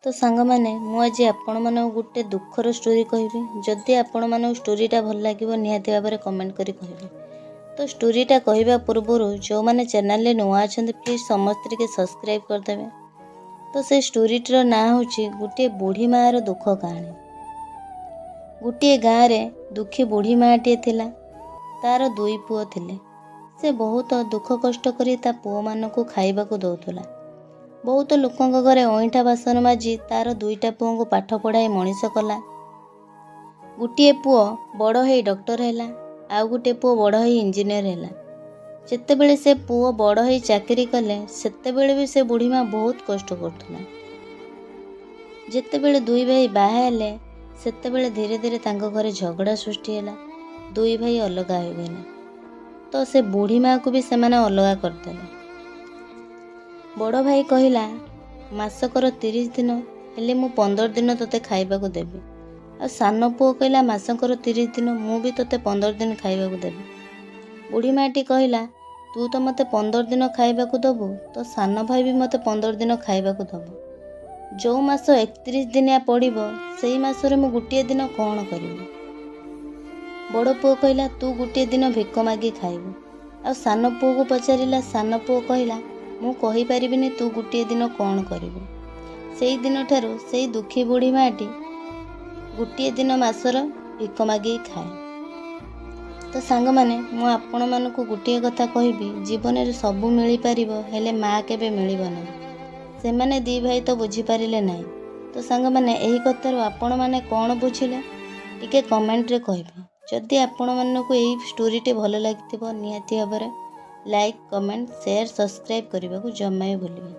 तो सांग मैंने मुझे आपण मन गोटे दुखर स्टोरी कहबी जदि आपण मन स्टोरीटा भल लगे निहाती भाव में कमेंट करी कहबे। तो स्टोरीटा कहवा पूर्वर जो मैंने चैनल नुआ अच्छा प्लीज समस्त के सब्सक्राइब करदे। तो से स्टोरीटर ना हूँ गोटे बुढ़ी मार दुख कहानी। गोटे गाँव में दुखी बुढ़ी माँटे थिला। तार दुई पुओ थिले। से बहुत दुख कष्ट करी ता पुओ मानकु खाइबाकु दौथुला। बहुत लोकों घरे अईठा बासन माजी तार दुईटा पुओं को पाठ पढ़ाई मनीष कला। गोटे पुओ बड़ हो डॉक्टर है, आउ गोटे पुओ बड़ हो इंजीनियर है। जितेबले से पुओ बड़ हो चाकरी कले सेतेबेले भी से बुढ़ी माँ बहुत कष्ट करथुला। जितेबले दुई भाई बाहेले सेतेबेले धीरे धीरे तांको घरे झगड़ा सृष्टि है। दुई भाई अलगा हो गए तो से बुढ़ी माँ को भी से माने अलगा करदेले। बड़ भाई कहला मासकर 30 दिन हेले मु 15 दिन तोते खाइबाकू देबी। आ सान पुओ कहला मासकर 30 दिन मु भी तोते 15 दिन खाइबाकू देबी। बुढ़ी माटी कहला तू तो मते 15 दिन खाइबाकू दबु तो सान भाई भी मते 15 दिन खाइबाकू दबु। जो मास 31 दिनिया पड़िबो सेई मासरे मु गोटे दिन कौन करिबि। बड़ पुओ कहला तू गोटे दिन भिक मागी खाइबु। आ सान पुओ को पचारिला। सान पुओ कहला मु कहि परिबिनी तू गोटे दिन कौन करिबु। सेई दिन ठारू सेई दुखी बुढ़ी माटी गोटे दिन मासर भिक मागी खाए। तो सांग माने मु आपण मानकु गोटे कथा कहबी जीवन रे सबु मिली परिबो हेले माँ केबे मिलिबो ना। से माने दी भाई तो बुझी पारिले नाही। तो सांग माने एही कथारु आपण माने कोन बुझिले टिके कमेंट रे कहबे। जदि आपण मानकु एही स्टोरीटे भल लागिथिबो निहाती भाबरे लाइक कमेंट शेयर सब्सक्राइब करने को जमा भूलिए।